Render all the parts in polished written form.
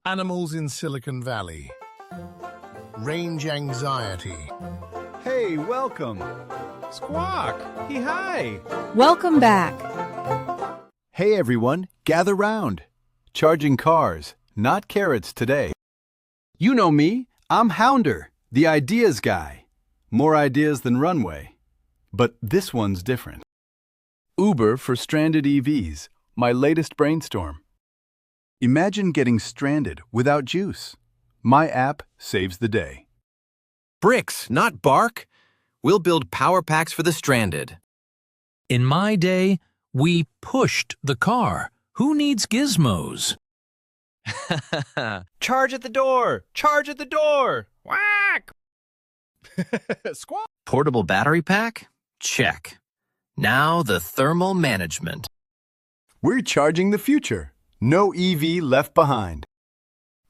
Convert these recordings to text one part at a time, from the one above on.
Animals in Silicon Valley. Range anxiety. Hey, welcome. Squawk, hi. Welcome back. Hey everyone, gather round. Charging cars, not carrots today. You know me, I'm Hounder, the ideas guy. More ideas than runway. But this one's different. Uber for stranded EVs, my latest brainstorm. Imagine getting stranded without juice. My app saves the day. Bricks, not bark. We'll build power packs for the stranded. In my day, we pushed the car. Who needs gizmos? Charge at the door! Charge at the door! Whack! Squawk. Portable battery pack? Check. Now the thermal management. We're charging the future. No EV left behind.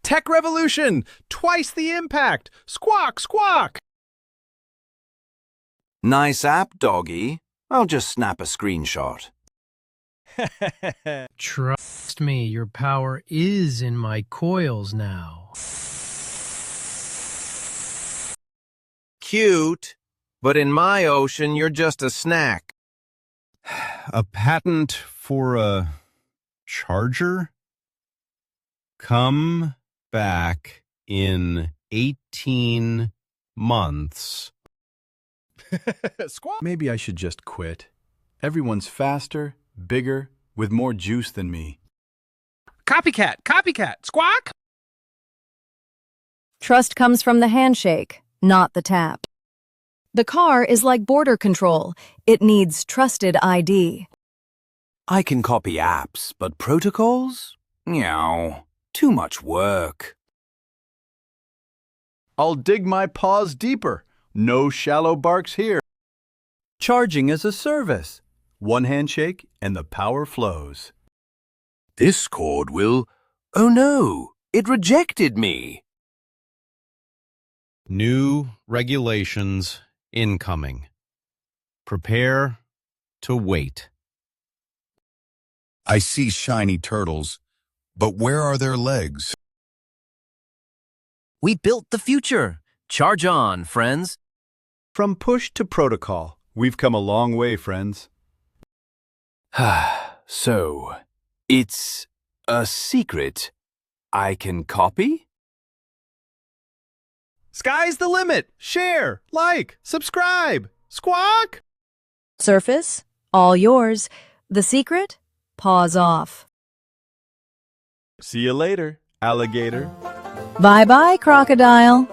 Tech revolution! Twice the impact! Squawk, squawk! Nice app, doggy. I'll just snap a screenshot. Trust me, your power is in my coils now. Cute, but in my ocean, you're just a snack. A patent for a charger? Come back in 18 months. Squawk. Maybe I should just quit. Everyone's faster, bigger, with more juice than me. Copycat, squawk! Trust comes from the handshake, not the tap. The car is like border control. It needs trusted ID. I can copy apps, but protocols? Meow. Too much work. I'll dig my paws deeper. No shallow barks here. Charging as a service. One handshake and the power flows. This cord will... Oh no, it rejected me. New regulations incoming. Prepare to wait. I see shiny turtles, but where are their legs? We built the future. Charge on, friends. From push to protocol, we've come a long way, friends. So, it's a secret I can copy? Sky's the limit! Share, like, subscribe! Squawk! Surface, all yours. The secret, paws off. See you later, alligator. Bye-bye, crocodile.